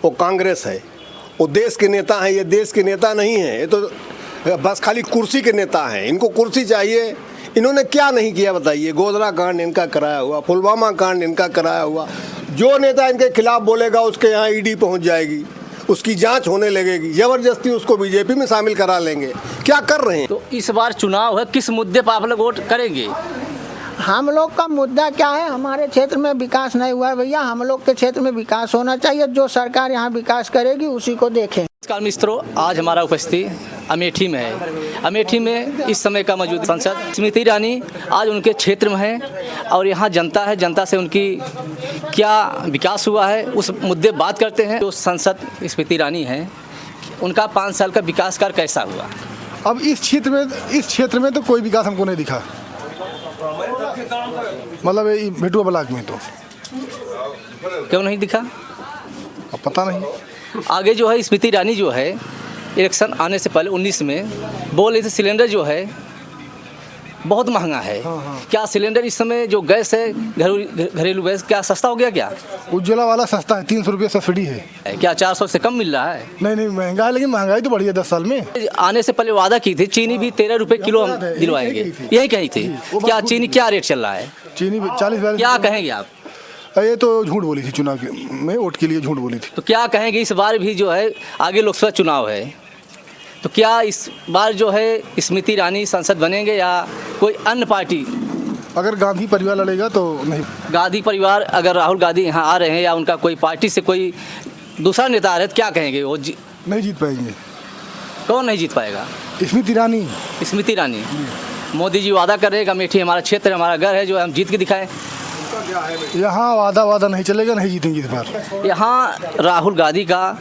वो कांग्रेस है। वो देश के नेता हैं, ये देश के नेता नहीं हैं। ये तो बस खाली कुर्सी के नेता हैं। इनको कुर्सी चाहिए। इन्होंने क्या नहीं किया बताइए। गोधरा कांड इनका कराया हुआ, पुलवामा कांड इनका कराया हुआ। जो नेता इनके खिलाफ बोलेगा उसके यहाँ ईडी पहुँच जाएगी, उसकी जांच होने लगेगी, जबरदस्ती उसको बीजेपी में शामिल करा लेंगे। क्या कर रहे हैं? तो इस बार चुनाव है, किस मुद्दे पर आप लोग वोट करेंगे? हम लोग का मुद्दा क्या है? हमारे क्षेत्र में विकास नहीं हुआ है भैया। हम लोग के क्षेत्र में विकास होना चाहिए। जो सरकार यहाँ विकास करेगी उसी को देखें। नमस्कार मित्रों, आज हमारा उपस्थिति अमेठी में है। अमेठी में इस समय का मौजूद सांसद स्मृति ईरानी आज उनके क्षेत्र में है और यहाँ जनता है। जनता से उनकी क्या विकास हुआ है उस मुद्दे बात करते हैं। जो सांसद स्मृति ईरानी हैं, उनका 5 साल का विकास कार्य कैसा हुआ? अब इस क्षेत्र में तो कोई विकास हमको नहीं दिखा, मतलब ये भेटुआ ब्लॉक में तो क्यों नहीं दिखा? अब पता नहीं। आगे जो है स्मृति ईरानी जो है इलेक्शन आने से पहले 19 में बोल रहे थे सिलेंडर जो है बहुत महंगा है। क्या सिलेंडर इस समय जो गैस है घरेलू गैस क्या सस्ता हो गया? क्या उज्ज्वला वाला सस्ता है, 300 रुपये सब्सिडी है। क्या 400 से कम मिल रहा है? नहीं महंगा है, लेकिन महंगाई तो बढ़ी है 10 साल में। आने से पहले वादा की थी चीनी भी 13 रुपये किलो हम दिलवाएंगे, यही कही थी। क्या चीनी क्या रेट चल रहा है? चीनी 40-42। क्या कहेंगे आप? ये तो झूठ बोली थी, चुनाव में वोट के लिए झूठ बोली थी। तो क्या कहेंगे इस बार भी जो है आगे लोकसभा चुनाव है, तो क्या इस बार जो है स्मृति ईरानी सांसद बनेंगे या कोई अन्य पार्टी? अगर गांधी परिवार लड़ेगा तो नहीं। गांधी परिवार, अगर राहुल गांधी यहाँ आ रहे हैं या उनका कोई पार्टी से कोई दूसरा नेता आ रहे तो क्या कहेंगे? वो नहीं जीत पाएंगे। कौन नहीं जीत पाएगा? स्मृति ईरानी। स्मृति ईरानी। मोदी जी वादा कर रहे हैं अमेठी हमारा क्षेत्र हमारा घर है, जो हम जीत के दिखाएं। यहाँ वादा नहीं चलेगा, नहीं जीतेंगे इस बार। यहाँ राहुल गांधी का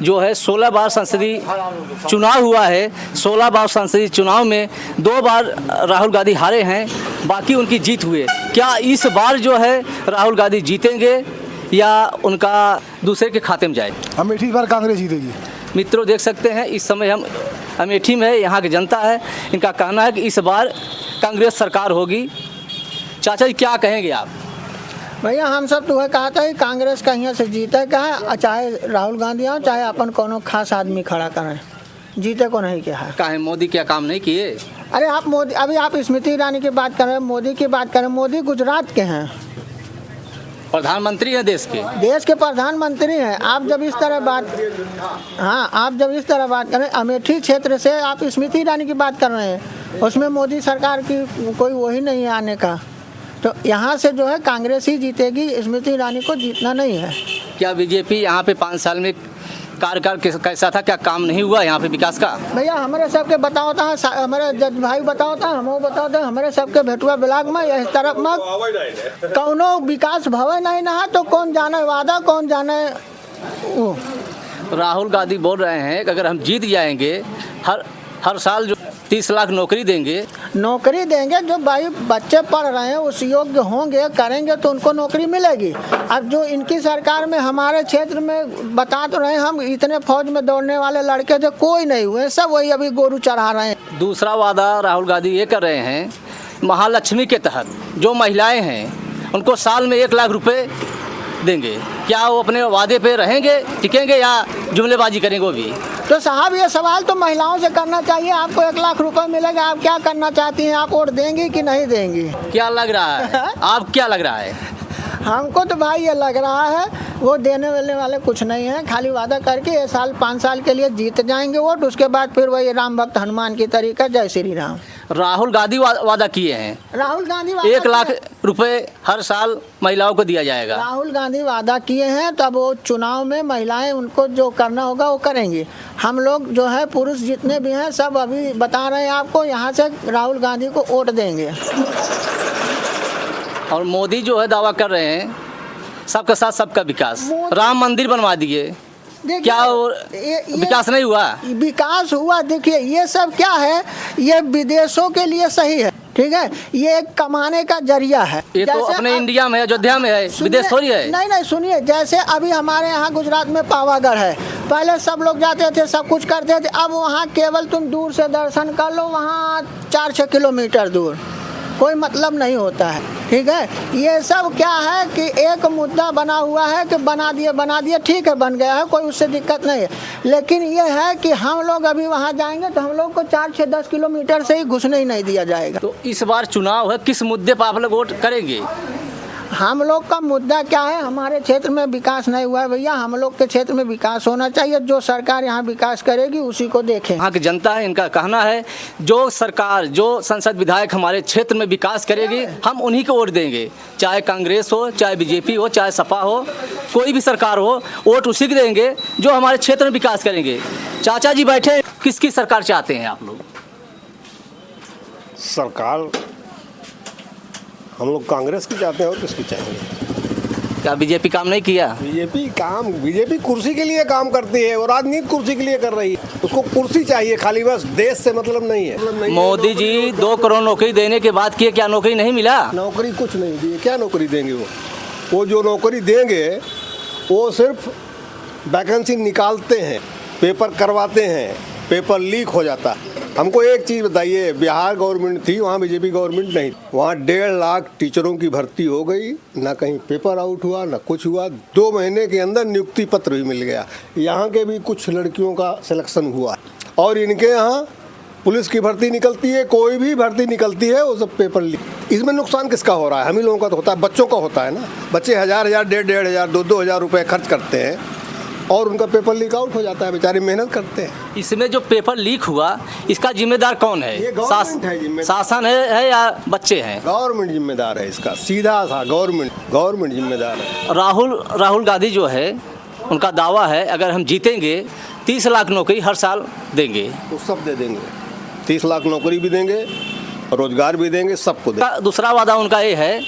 जो है 16 बार संसदीय चुनाव हुआ है। 16 बार संसदीय चुनाव में 2 बार राहुल गांधी हारे हैं, बाकी उनकी जीत हुए। क्या इस बार जो है राहुल गांधी जीतेंगे या उनका दूसरे के खाते में जाए? अमेठी इस बार कांग्रेस जीतेगी। मित्रों देख सकते हैं इस समय हम अमेठी में, यहाँ की जनता है, इनका कहना है कि इस बार कांग्रेस सरकार होगी। चाचा जी क्या कहेंगे आप? भैया हम सब तो कहते हैं कांग्रेस का यहाँ से जीते का है, चाहे राहुल गांधी हो चाहे अपन कोनो खास आदमी खड़ा करें, जीते को नहीं क्या है। काहे मोदी क्या काम नहीं किए? अरे आप मोदी, अभी आप स्मृति ईरानी की बात करें, मोदी की बात करें। मोदी गुजरात के हैं, प्रधानमंत्री हैं देश के प्रधानमंत्री हैं। आप जब इस तरह बात, हाँ आप जब इस तरह बात करें, अमेठी क्षेत्र से आप स्मृति ईरानी की बात कर रहे हैं, उसमें मोदी सरकार की कोई वही नहीं है आने का। तो यहाँ से जो है कांग्रेस ही जीतेगी, स्मृति ईरानी को जीतना नहीं है। क्या बीजेपी यहाँ पे 5 साल में कार्यकाल कैसा था? क्या काम नहीं हुआ यहाँ पे विकास का? भैया हमारे सबके बताओ था, हमारे जज भाई बताओ था, हम बताओ थे, हमारे सबके भेटुआ ब्लॉक में इस तरफ में कौनो विकास भवे नहीं ना, तो कौन जाने वादा कौन जाने वो। राहुल गांधी बोल रहे हैं कि अगर हम जीत जाएंगे हर साल जो 30 लाख नौकरी देंगे। जो भाई बच्चे पढ़ रहे हैं उस योग्य होंगे, करेंगे तो उनको नौकरी मिलेगी। अब जो इनकी सरकार में हमारे क्षेत्र में बता तो रहे, हम इतने फौज में दौड़ने वाले लड़के थे, कोई नहीं हुए, सब वही अभी गोरू चढ़ा रहे हैं। दूसरा वादा राहुल गांधी ये कर रहे हैं, महालक्ष्मी के तहत जो महिलाएं हैं उनको साल में 1 लाख रुपए देंगे। क्या वो अपने वादे पे रहेंगे, टिकेंगे या जुमलेबाजी करेंगे वो भी? तो साहब ये सवाल तो महिलाओं से करना चाहिए। आपको 1 लाख रुपए मिलेगा, आप क्या करना चाहती हैं? आप वोट देंगी कि नहीं देंगी? क्या लग रहा है आप क्या लग रहा है? हमको तो भाई ये लग रहा है वो देने वाले कुछ नहीं है, खाली वादा करके ये साल 5 साल के लिए जीत जाएंगे वोट, उसके बाद फिर वही राम भक्त हनुमान की तरीका जय श्री राम। राहुल गांधी वादा किए हैं, राहुल गांधी 1 लाख रुपए हर साल महिलाओं को दिया जाएगा। राहुल गांधी वादा किए हैं, तब वो चुनाव में महिलाएं उनको जो करना होगा वो करेंगी। हम लोग जो है पुरुष जितने भी हैं सब अभी बता रहे हैं आपको, यहाँ से राहुल गांधी को वोट देंगे। और मोदी जो है दावा कर रहे हैं सबका साथ सबका विकास, राम मंदिर बनवा दिए, क्या विकास नहीं हुआ? विकास हुआ। देखिए ये सब क्या है, ये विदेशों के लिए सही है, ठीक है, ये एक कमाने का जरिया है। ये तो अपने इंडिया में है, अयोध्या में है, विदेश थोड़ी है। नहीं सुनिए, जैसे अभी हमारे यहाँ गुजरात में पावागढ़ है, पहले सब लोग जाते थे, सब कुछ करते थे, अब वहाँ केवल तुम दूर से दर्शन कर लो, वहाँ 4-6 किलोमीटर दूर कोई मतलब नहीं होता है। ठीक है, ये सब क्या है कि एक मुद्दा बना हुआ है कि बना दिए ठीक है, बन गया है, कोई उससे दिक्कत नहीं है। लेकिन ये है कि हम लोग अभी वहाँ जाएंगे तो हम लोग को 4, 6, 10 किलोमीटर से ही घुसने ही नहीं दिया जाएगा। तो इस बार चुनाव है, किस मुद्दे पर आप लोग वोट करेंगे? हम लोग का मुद्दा क्या है, हमारे क्षेत्र में विकास नहीं हुआ है भैया, हम लोग के क्षेत्र में विकास होना चाहिए। जो सरकार यहाँ विकास करेगी उसी को देखें। यहाँ की जनता है, इनका कहना है जो सरकार, जो संसद विधायक हमारे क्षेत्र में विकास करेगी हम उन्हीं को वोट देंगे, चाहे कांग्रेस हो, चाहे बीजेपी हो, चाहे सपा हो, कोई भी सरकार हो, वोट उसी को देंगे जो हमारे क्षेत्र में विकास करेंगे। चाचा जी बैठे, किसकी सरकार चाहते हैं आप लोग? सरकार हम लोग कांग्रेस की चाहते हैं और किसकी चाहेंगे? क्या बीजेपी काम नहीं किया? बीजेपी कुर्सी के लिए काम करती है और राजनीति कुर्सी के लिए कर रही है। उसको कुर्सी चाहिए खाली, बस देश से मतलब नहीं है। मोदी जी 2 करोड़ नौकरी देने के बाद किए, क्या नौकरी नहीं मिला? नौकरी कुछ नहीं दी, क्या नौकरी देंगे वो जो नौकरी देंगे वो सिर्फ वैकेंसी निकालते हैं, पेपर करवाते हैं, पेपर लीक हो जाता है। हमको एक चीज़ बताइए, बिहार गवर्नमेंट थी, वहाँ बीजेपी गवर्नमेंट नहीं, वहाँ 1.5 लाख टीचरों की भर्ती हो गई, ना कहीं पेपर आउट हुआ ना कुछ हुआ, 2 महीने के अंदर नियुक्ति पत्र भी मिल गया। यहाँ के भी कुछ लड़कियों का सिलेक्शन हुआ और इनके यहाँ पुलिस की भर्ती निकलती है, कोई भी भर्ती निकलती है वो सब पेपर लीक। इसमें नुकसान किसका हो रहा है? हम ही लोगों का तो होता है, बच्चों का होता है ना। बच्चे 1000, 1,500, 2,000 रुपये खर्च करते हैं और उनका पेपर लीक आउट हो जाता है, बेचारे मेहनत करते हैं। इसमें जो पेपर लीक हुआ इसका जिम्मेदार कौन है? ये गवर्नमेंट है जिम्मेदार। शासन है या बच्चे हैं? गवर्नमेंट जिम्मेदार है इसका, सीधा सा गवर्नमेंट जिम्मेदार है। राहुल गांधी जो है उनका दावा है अगर हम जीतेंगे 30 लाख नौकरी हर साल देंगे। तो सब दे देंगे, 30 लाख नौकरी भी देंगे, रोजगार भी देंगे, सबको देंगे। दूसरा वादा उनका ये है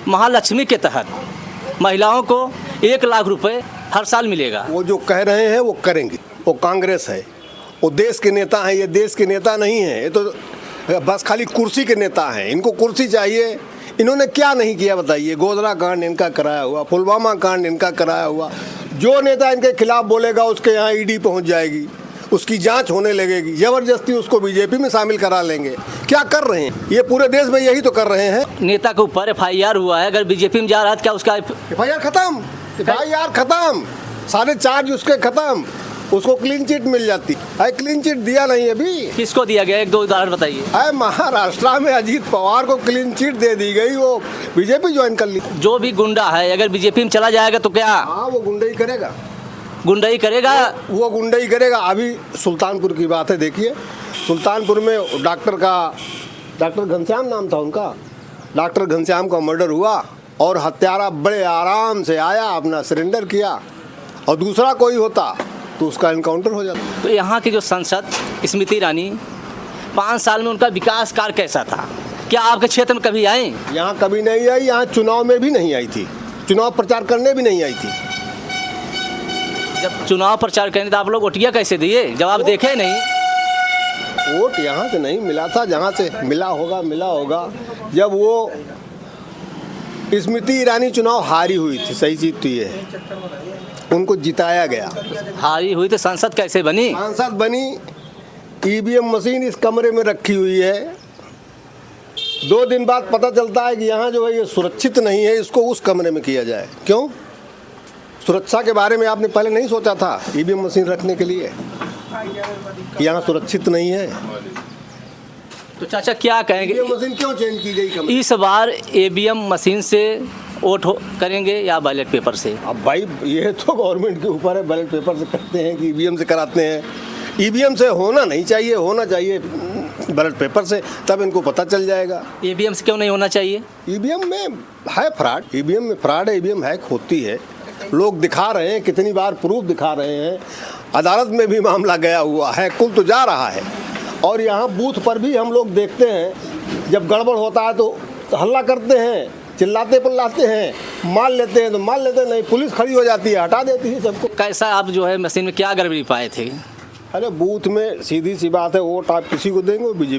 महालक्ष्मी के तहत महिलाओं को 1 लाख रुपए हर साल मिलेगा। वो जो कह रहे हैं वो करेंगे। वो कांग्रेस है, वो देश के नेता हैं, ये देश के नेता नहीं हैं, ये तो बस खाली कुर्सी के नेता हैं। इनको कुर्सी चाहिए। इन्होंने क्या नहीं किया बताइए? गोधरा कांड इनका कराया हुआ, पुलवामा कांड इनका कराया हुआ। जो नेता इनके खिलाफ बोलेगा उसके यहाँ ईडी पहुँच जाएगी, उसकी जांच होने लगेगी, जबरदस्ती उसको बीजेपी में शामिल करा लेंगे। क्या कर रहे हैं? ये पूरे देश में यही तो कर रहे हैं। नेता के ऊपर FIR हुआ है, अगर बीजेपी में जा रहा है क्या उसका FIR खत्म, FIR खत्म, सारे चार्ज उसके खत्म, उसको क्लीन चिट मिल जाती है। क्लीन चिट दिया नहीं अभी। किसको दिया गया? 1-2 उदाहरण बताइए। महाराष्ट्र में अजीत पवार को क्लीन चिट दे दी गई, वो बीजेपी ज्वाइन कर ली। जो भी गुंडा है अगर बीजेपी में चला जाएगा तो क्या? हाँ, वो गुंडई करेगा, गुंडाई करेगा। वो गुंडई करेगा। अभी सुल्तानपुर की बात है, देखिए सुल्तानपुर में डॉक्टर घनश्याम नाम था उनका, डॉक्टर घनश्याम का मर्डर हुआ और हत्यारा बड़े आराम से आया, अपना सरेंडर किया, और दूसरा कोई होता तो उसका इनकाउंटर हो जाता। तो यहाँ की जो सांसद स्मृति ईरानी 5 साल में उनका विकास कार्य कैसा था? क्या आपके क्षेत्र में कभी आए? यहाँ कभी नहीं आई, यहाँ चुनाव में भी नहीं आई थी, चुनाव प्रचार करने भी नहीं आई थी। जब चुनाव प्रचार करने तो आप लोग वोटिया कैसे दिए जब आप देखे नहीं? वोट यहाँ से नहीं मिला था, जहाँ से मिला होगा जब वो स्मृति ईरानी चुनाव हारी हुई थी। सही चीज तो ये है, उनको जिताया गया। हारी हुई तो सांसद कैसे बनी? सांसद बनी, EVM मशीन इस कमरे में रखी हुई है। 2 दिन बाद पता चलता है कि यहाँ जो है ये सुरक्षित नहीं है, इसको उस कमरे में किया जाए। क्यों? सुरक्षा के बारे में आपने पहले नहीं सोचा था EVM मशीन रखने के लिए? यहाँ सुरक्षित नहीं है। तो चाचा क्या कहेंगे? EVM मशीन क्यों चेंज की गई? इस बार EVM मशीन से वोट करेंगे या बैलेट पेपर से? अब भाई ये तो गवर्नमेंट के ऊपर है, बैलेट पेपर से करते हैं कि EVM से कराते हैं। EVM से होना नहीं चाहिए, होना चाहिए बैलेट पेपर से, तब इनको पता चल जाएगा। EVM से क्यों नहीं होना चाहिए? EVM में है फ्रॉड, EVM में फ्रॉड है, EVM हैक होती है, लोग दिखा रहे हैं, कितनी बार प्रूफ दिखा रहे हैं, अदालत में भी मामला गया हुआ है, कुल तो जा रहा है। और यहाँ बूथ पर भी हम लोग देखते हैं, जब गड़बड़ होता है तो हल्ला करते हैं, चिल्लाते पल्लाते हैं, माल लेते हैं तो माल लेते हैं, नहीं पुलिस खड़ी हो जाती है, हटा देती है सबको। कैसा आप जो है मशीन में क्या गड़बड़ी पाए थे? अरे बूथ में सीधी सी बात है, वोट आप किसी को देंगे, वो बीजेपी